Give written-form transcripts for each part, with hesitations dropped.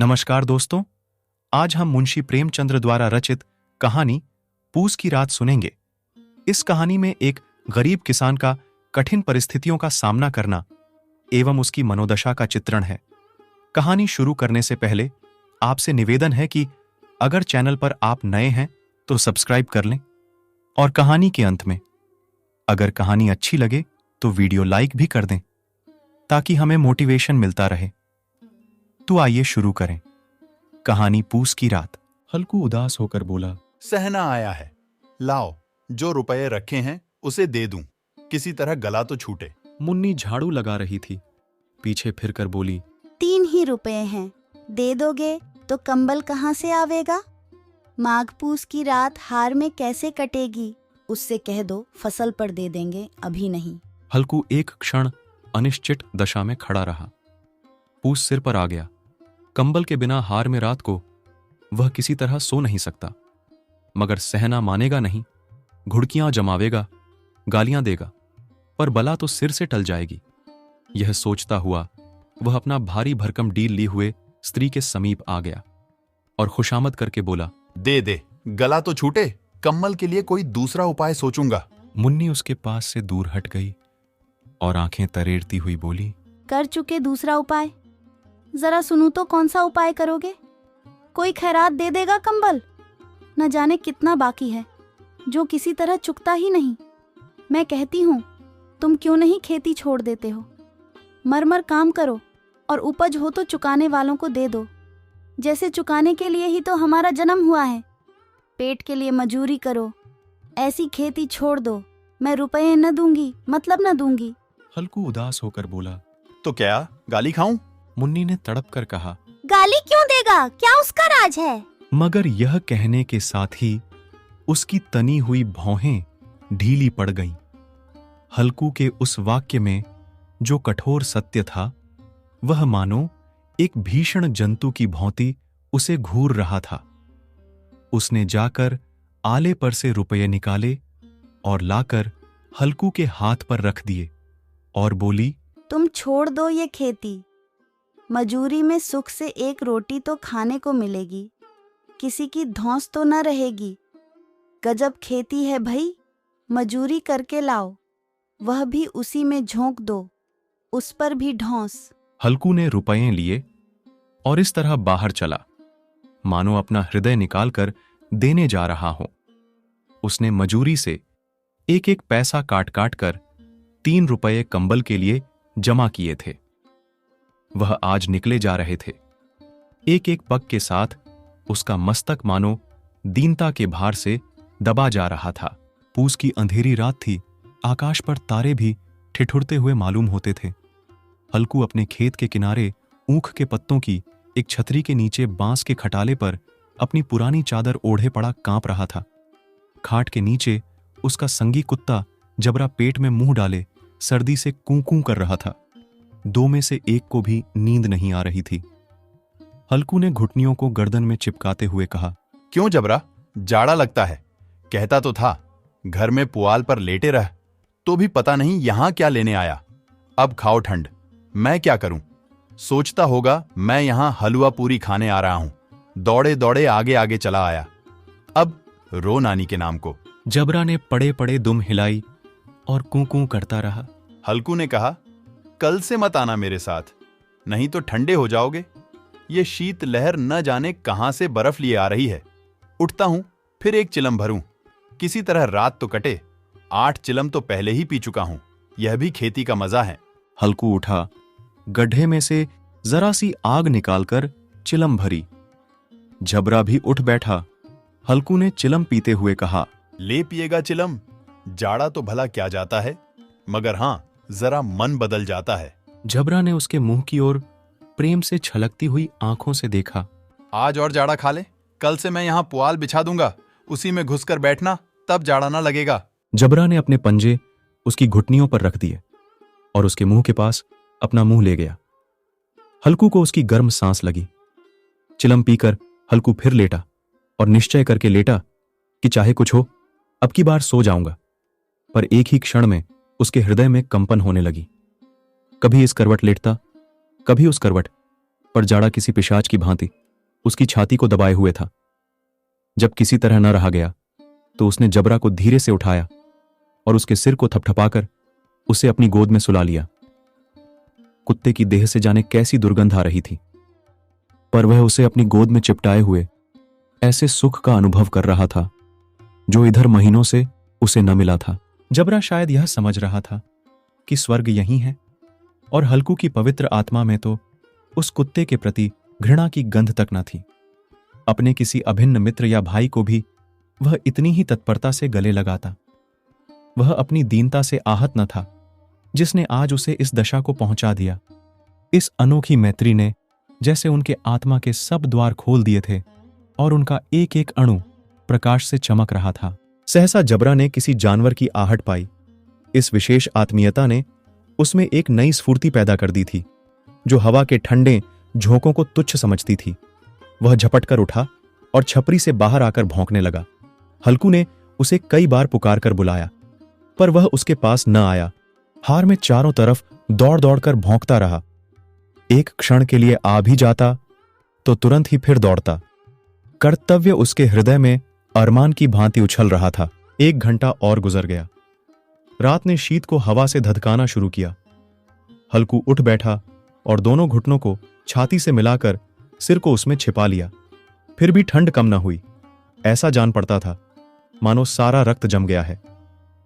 नमस्कार दोस्तों, आज हम मुंशी प्रेमचंद्र द्वारा रचित कहानी पूस की रात सुनेंगे। इस कहानी में एक गरीब किसान का कठिन परिस्थितियों का सामना करना एवं उसकी मनोदशा का चित्रण है। कहानी शुरू करने से पहले आपसे निवेदन है कि अगर चैनल पर आप नए हैं तो सब्सक्राइब कर लें और कहानी के अंत में अगर कहानी अच्छी लगे तो वीडियो लाइक भी कर दें ताकि हमें मोटिवेशन मिलता रहे। तो आइए शुरू करें। कहानी पूस की रात। हल्कू उदास होकर बोला, सहना आया है, लाओ जो रुपए रखे हैं उसे दे दूं, किसी तरह गला तो छूटे। मुन्नी झाड़ू लगा रही थी, पीछे फिरकर बोली, 3 ही रुपए हैं, दे दोगे तो कंबल कहाँ से आवेगा? माघ पूस की रात हार में कैसे कटेगी? उससे कह दो फसल पर दे देंगे, अभी नहीं। हल्कू एक क्षण अनिश्चित दशा में खड़ा रहा। पूस सिर पर आ गया। कंबल के बिना हार में रात को वह किसी तरह सो नहीं सकता, मगर सहना मानेगा नहीं, घुड़कियां जमावेगा, गालियां देगा, पर बला तो सिर से टल जाएगी। यह सोचता हुआ वह अपना भारी भरकम डील ली हुए स्त्री के समीप आ गया और खुशामद करके बोला, दे दे, गला तो छूटे, कम्बल के लिए कोई दूसरा उपाय सोचूंगा। मुन्नी उसके पास से दूर हट गई और आंखें तरेरती हुई बोली, कर चुके दूसरा उपाय, जरा सुनू तो कौन सा उपाय करोगे? कोई खैरात दे देगा कंबल? न जाने कितना बाकी है जो किसी तरह चुकता ही नहीं। मैं कहती हूँ तुम क्यों नहीं खेती छोड़ देते हो? मर काम करो और उपज हो तो चुकाने वालों को दे दो। जैसे चुकाने के लिए ही तो हमारा जन्म हुआ है। पेट के लिए मजूरी करो, ऐसी खेती छोड़ दो। मैं रुपए न दूंगी, मतलब न दूंगी। हल्कू उदास होकर बोला, तो क्या गाली खाऊं? मुन्नी ने तड़प कर कहा, गाली क्यों देगा? क्या उसका राज है? मगर यह कहने के साथ ही उसकी तनी हुई भौहें ढीली पड़ गईं। हल्कू के उस वाक्य में जो कठोर सत्य था, वह मानो एक भीषण जंतु की भौंती उसे घूर रहा था। उसने जाकर आले पर से रुपये निकाले और लाकर हल्कू के हाथ पर रख दिए और बोली, तुम छोड़ दो ये खेती। मजूरी में सुख से एक रोटी तो खाने को मिलेगी, किसी की धौंस तो न रहेगी। गजब खेती है भई, मजूरी करके लाओ, वह भी उसी में झोंक दो, उस पर भी ढौंस। हल्कू ने रुपये लिए और इस तरह बाहर चला, मानो अपना हृदय निकालकर देने जा रहा हो। उसने मजूरी से एक एक पैसा काट काट कर 3 रुपये कंबल के लिए जमा किए थे। वह आज निकले जा रहे थे। एक एक पग के साथ उसका मस्तक मानो दीनता के भार से दबा जा रहा था। पूस की अंधेरी रात थी, आकाश पर तारे भी ठिठुरते हुए मालूम होते थे। हल्कू अपने खेत के किनारे ऊख के पत्तों की एक छतरी के नीचे बांस के खटाले पर अपनी पुरानी चादर ओढ़े पड़ा कांप रहा था। खाट के नीचे उसका संगी कुत्ता जबरा पेट में मुंह डाले सर्दी से कूं कूं कर रहा था। 2 में से एक को भी नींद नहीं आ रही थी। हल्कू ने घुटनियों को गर्दन में चिपकाते हुए कहा, क्यों जबरा, जाड़ा लगता है? कहता तो था घर में पुआल पर लेटे रह, तो भी पता नहीं यहां क्या लेने आया। अब खाओ ठंड, मैं क्या करूं? सोचता होगा मैं यहां हलवा पूरी खाने आ रहा हूं। दौड़े दौड़े आगे आगे चला आया, अब रो नानी के नाम को। जबरा ने पड़े पड़े दुम हिलाई और कूं कूं करता रहा। हल्कू ने कहा, कल से मत आना मेरे साथ, नहीं तो ठंडे हो जाओगे। ये शीत लहर न जाने कहां से बर्फ लिए आ रही है। उठता हूं, फिर एक चिलम भरूं, किसी तरह रात तो कटे। 8 चिलम तो पहले ही पी चुका हूं, यह भी खेती का मजा है। हल्कू उठा, गड्ढे में से जरा सी आग निकालकर चिलम भरी। जबरा भी उठ बैठा। हल्कू ने चिलम पीते हुए कहा, ले पिएगा चिलम, जाड़ा तो भला क्या जाता है, मगर हां जरा मन बदल जाता है। जबरा ने उसके मुंह की ओर प्रेम से छलकती हुई आंखों से देखा। आज और जाड़ा खा ले, कल से मैं यहां पुआल बिछा दूंगा, उसी में घुसकर बैठना, तब जाड़ा ना लगेगा। जबरा ने अपने पंजे उसकी घुटनियों पर रख दिए और उसके मुंह के पास अपना मुंह ले गया। हल्कू को उसकी गर्म सांस लगी। चिलम पीकर हल्कू फिर लेटा और निश्चय करके लेटा कि चाहे कुछ हो, अब की बार सो जाऊंगा। पर एक ही क्षण में उसके हृदय में कंपन होने लगी। कभी इस करवट लेटता, कभी उस करवट, पर जाड़ा किसी पिशाच की भांति उसकी छाती को दबाए हुए था। जब किसी तरह न रहा गया तो उसने जबरा को धीरे से उठाया और उसके सिर को थपथपाकर उसे अपनी गोद में सुला लिया। कुत्ते की देह से जाने कैसी दुर्गंध आ रही थी, पर वह उसे अपनी गोद में चिपटाए हुए ऐसे सुख का अनुभव कर रहा था जो इधर महीनों से उसे न मिला था। जबरा शायद यह समझ रहा था कि स्वर्ग यहीं है, और हल्कू की पवित्र आत्मा में तो उस कुत्ते के प्रति घृणा की गंध तक न थी। अपने किसी अभिन्न मित्र या भाई को भी वह इतनी ही तत्परता से गले लगाता। वह अपनी दीनता से आहत न था जिसने आज उसे इस दशा को पहुंचा दिया। इस अनोखी मैत्री ने जैसे उनके आत्मा के सब द्वार खोल दिए थे और उनका एक एक अणु प्रकाश से चमक रहा था। सहसा जबरा ने किसी जानवर की आहट पाई। इस विशेष आत्मीयता ने उसमें एक नई स्फूर्ति पैदा कर दी थी जो हवा के ठंडे झोंकों को तुच्छ समझती थी। वह झपट कर उठा और छपरी से बाहर आकर भौंकने लगा। हल्कू ने उसे कई बार पुकार कर बुलाया, पर वह उसके पास न आया। हार में चारों तरफ दौड़ दौड़ कर भौंकता रहा। एक क्षण के लिए आ भी जाता तो तुरंत ही फिर दौड़ता। कर्तव्य उसके हृदय में अरमान की भांति उछल रहा था। 1 घंटा और गुजर गया। रात ने शीत को हवा से धधकाना शुरू किया। हल्कू उठ बैठा और दोनों घुटनों को छाती से मिलाकर सिर को उसमें छिपा लिया। फिर भी ठंड कम न हुई। ऐसा जान पड़ता था मानो सारा रक्त जम गया है,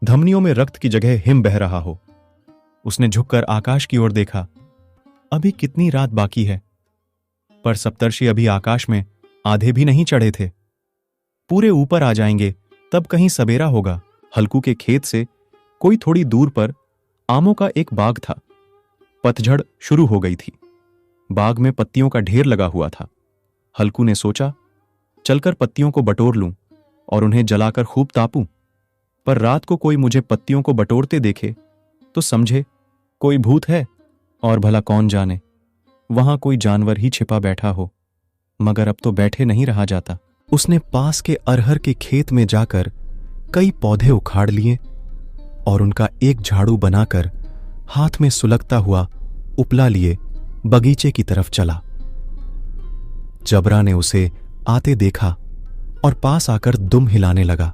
धमनियों में रक्त की जगह हिम बह रहा हो। उसने झुककर आकाश की ओर देखा। अभी कितनी रात बाकी है, पर सप्तर्षि अभी आकाश में आधे भी नहीं चढ़े थे। पूरे ऊपर आ जाएंगे तब कहीं सवेरा होगा। हल्कू के खेत से कोई थोड़ी दूर पर आमों का एक बाग था। पतझड़ शुरू हो गई थी। बाग में पत्तियों का ढेर लगा हुआ था। हल्कू ने सोचा चलकर पत्तियों को बटोर लूं और उन्हें जलाकर खूब तापूं, पर रात को कोई मुझे पत्तियों को बटोरते देखे तो समझे कोई भूत है, और भला कौन जाने वहां कोई जानवर ही छिपा बैठा हो। मगर अब तो बैठे नहीं रहा जाता। उसने पास के अरहर के खेत में जाकर कई पौधे उखाड़ लिए और उनका एक झाड़ू बनाकर हाथ में सुलगता हुआ उपला लिए बगीचे की तरफ चला। जबरा ने उसे आते देखा और पास आकर दुम हिलाने लगा।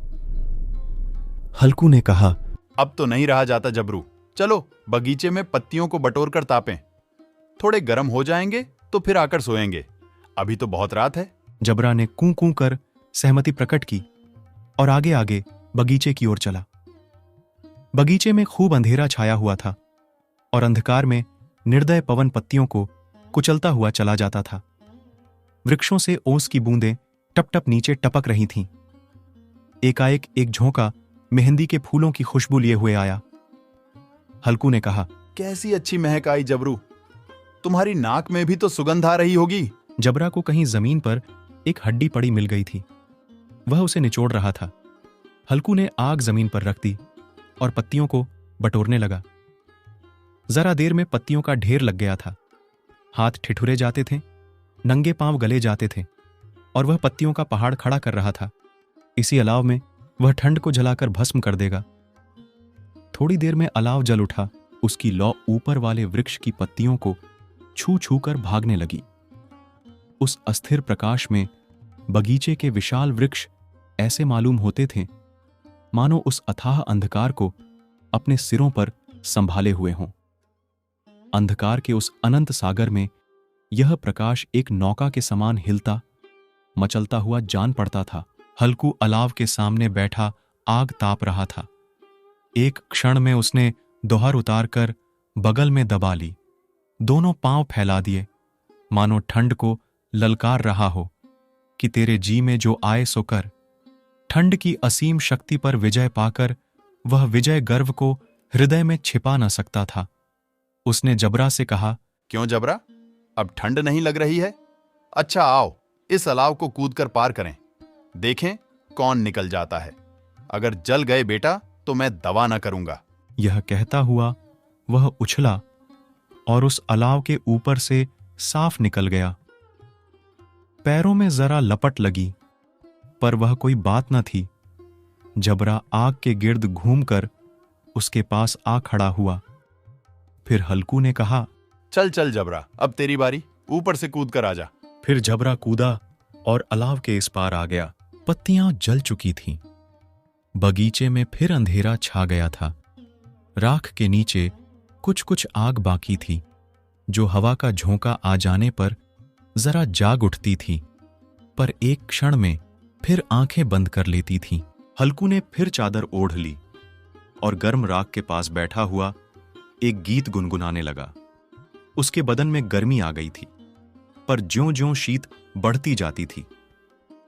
हल्कू ने कहा, अब तो नहीं रहा जाता जबरू, चलो बगीचे में पत्तियों को बटोर कर तापें। थोड़े गर्म हो जाएंगे तो फिर आकर सोएंगे, अभी तो बहुत रात है। जबरा ने कूं कूं कर सहमति प्रकट की और आगे आगे बगीचे की ओर चला। बगीचे में खूब अंधेरा छाया हुआ था और अंधकार में निर्दय पवन पत्तियों को कुचलता हुआ चला जाता था। वृक्षों से ओस की बूंदें टप टप नीचे टपक रही थीं। एकाएक एक झोंका मेहंदी के फूलों की खुशबू लिए हुए आया। हल्कू ने कहा, कैसी अच्छी महक आई जबरू, तुम्हारी नाक में भी तो सुगंध आ रही होगी। जबरा को कहीं जमीन पर एक हड्डी पड़ी मिल गई थी। वह उसे निचोड़ रहा था। हल्कू ने आग जमीन पर रख दी और पत्तियों को बटोरने लगा। जरा देर में पत्तियों का ढेर लग गया था। हाथ ठिठुरे जाते थे, नंगे पांव गले जाते थे और वह पत्तियों का पहाड़ खड़ा कर रहा था। इसी अलाव में वह ठंड को जलाकर भस्म कर देगा। थोड़ी देर में अलाव जल उठा। उसकी लौ ऊपर वाले वृक्ष की पत्तियों को छू छू कर भागने लगी। उस अस्थिर प्रकाश में बगीचे के विशाल वृक्ष ऐसे मालूम होते थे मानो उस अथाह अंधकार को अपने सिरों पर संभाले हुए हों। अंधकार के उस अनंत सागर में यह प्रकाश एक नौका के समान हिलता मचलता हुआ जान पड़ता था। हल्कू अलाव के सामने बैठा आग ताप रहा था। एक क्षण में उसने दोहर उतारकर बगल में दबा ली। दोनों पांव फैला दिए मानो ठंड को ललकार रहा हो कि तेरे जी में जो आए सो कर। ठंड की असीम शक्ति पर विजय पाकर वह विजय गर्व को हृदय में छिपा न सकता था। उसने जबरा से कहा, क्यों जबरा, अब ठंड नहीं लग रही है? अच्छा आओ इस अलाव को कूदकर पार करें, देखें कौन निकल जाता है। अगर जल गए बेटा तो मैं दवा न करूंगा। यह कहता हुआ वह उछला और उस अलाव के ऊपर से साफ निकल गया। पैरों में जरा लपट लगी, पर वह कोई बात न थी। जबरा आग के गिर्द घूमकर उसके पास आ खड़ा हुआ। फिर हल्कू ने कहा, चल चल जबरा, अब तेरी बारी, ऊपर से कूद कर आजा। फिर जबरा कूदा और अलाव के इस पार आ गया। पत्तियां जल चुकी थीं। बगीचे में फिर अंधेरा छा गया था। राख के नीचे कुछ कुछ आग बाकी थी, जो हवा का झोंका आ जाने पर जरा जाग उठती थी, पर एक क्षण में फिर आंखें बंद कर लेती थीं। हल्कू ने फिर चादर ओढ़ ली और गर्म राख के पास बैठा हुआ एक गीत गुनगुनाने लगा। उसके बदन में गर्मी आ गई थी, पर ज्यों-ज्यों शीत बढ़ती जाती थी,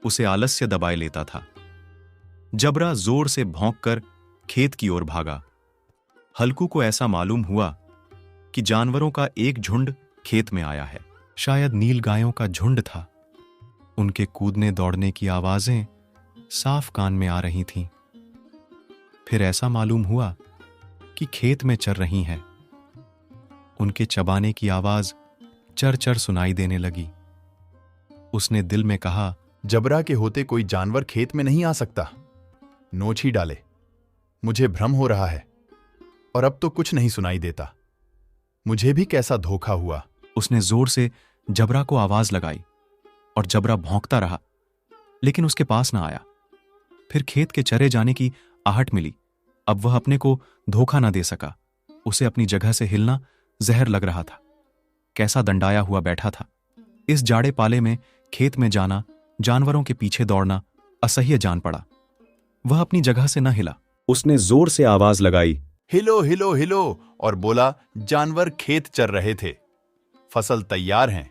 उसे आलस्य दबाए लेता था। जबरा जोर से भौंककर खेत की ओर भागा। हल्कू को ऐसा मालूम हुआ कि जानवरों का एक झुंड खेत में आया है। शायद नील गायों का झुंड था। उनके कूदने दौड़ने की आवाजें साफ कान में आ रही थीं। फिर ऐसा मालूम हुआ कि खेत में चर रही हैं। उनके चबाने की आवाज चर चर सुनाई देने लगी। उसने दिल में कहा, जबरा के होते कोई जानवर खेत में नहीं आ सकता। नोच ही डाले। मुझे भ्रम हो रहा है और अब तो कुछ नहीं सुनाई देता। मुझे भी कैसा धोखा हुआ। उसने जोर से जबरा को आवाज लगाई और जबरा भौंकता रहा, लेकिन उसके पास ना आया। फिर खेत के चरे जाने की आहट मिली। अब वह अपने को धोखा ना दे सका। उसे अपनी जगह से हिलना जहर लग रहा था। कैसा दंडाया हुआ बैठा था। इस जाड़े पाले में खेत में जाना, जानवरों के पीछे दौड़ना असह्य जान पड़ा। वह अपनी जगह से न हिला। उसने जोर से आवाज लगाई, हिलो हिलो हिलो, और बोला, जानवर खेत चर रहे थे। फसल तैयार हैं।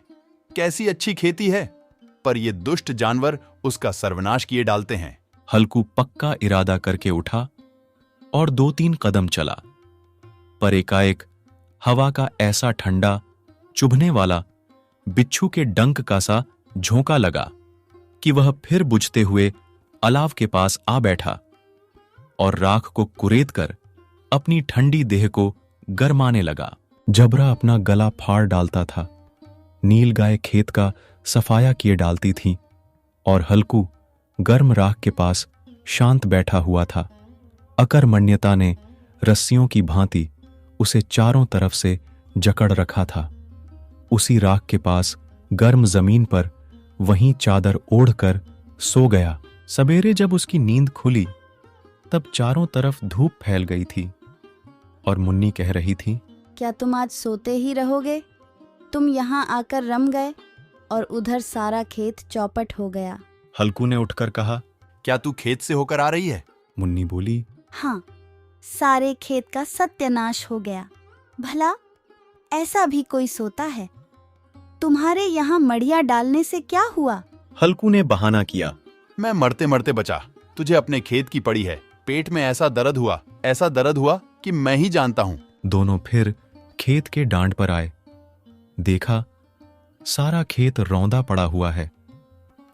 कैसी अच्छी खेती है, पर ये दुष्ट जानवर उसका सर्वनाश किए डालते हैं। हल्कू पक्का इरादा करके उठा और 2-3 कदम चला, पर एकाएक हवा का ऐसा ठंडा, चुभने वाला, बिच्छू के डंक का सा झोंका लगा कि वह फिर बुझते हुए अलाव के पास आ बैठा और राख को कुरेद कर अपनी ठंडी देह को गरमाने लगा। जबरा अपना गला फाड़ डालता था। नील गाय खेत का सफाया किए डालती थी और हल्कू गर्म राख के पास शांत बैठा हुआ था। अकर्मण्यता ने रस्सियों की भांति उसे चारों तरफ से जकड़ रखा था। उसी राख के पास गर्म जमीन पर वहीं चादर ओढ़कर सो गया। सवेरे जब उसकी नींद खुली, तब चारों तरफ धूप फैल गई थी और मुन्नी कह रही थी, क्या तुम आज सोते ही रहोगे? तुम यहाँ आकर रम गए और उधर सारा खेत चौपट हो गया। हल्कू ने उठकर कहा, क्या तू खेत से होकर आ रही है? मुन्नी बोली, हाँ, सारे खेत का सत्यानाश हो गया। भला ऐसा भी कोई सोता है? तुम्हारे यहाँ मड़िया डालने से क्या हुआ? हल्कू ने बहाना किया, मैं मरते मरते बचा। तुझे अपने खेत की पड़ी है। पेट में ऐसा दर्द हुआ कि मैं ही जानता हूं। दोनों फिर खेत के डांड पर आए। देखा, सारा खेत रौंदा पड़ा हुआ है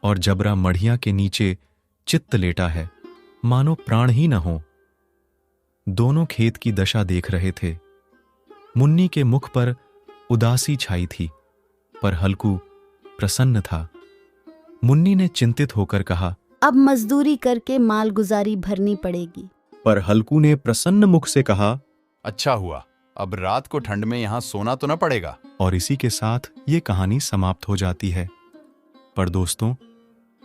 और जबरा मढ़िया के नीचे चित्त लेटा है, मानो प्राण ही न हो। दोनों खेत की दशा देख रहे थे। मुन्नी के मुख पर उदासी छाई थी, पर हल्कू प्रसन्न था। मुन्नी ने चिंतित होकर कहा, अब मजदूरी करके मालगुजारी भरनी पड़ेगी। पर हल्कू ने प्रसन्न मुख से कहा, अच्छा हुआ, अब रात को ठंड में यहां सोना तो न पड़ेगा। और इसी के साथ ये कहानी समाप्त हो जाती है। पर दोस्तों,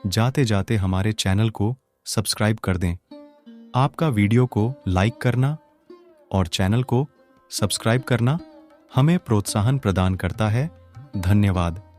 जाते जाते हमारे चैनल को सब्सक्राइब कर दें। आपका वीडियो को लाइक करना और चैनल को सब्सक्राइब करना हमें प्रोत्साहन प्रदान करता है। धन्यवाद।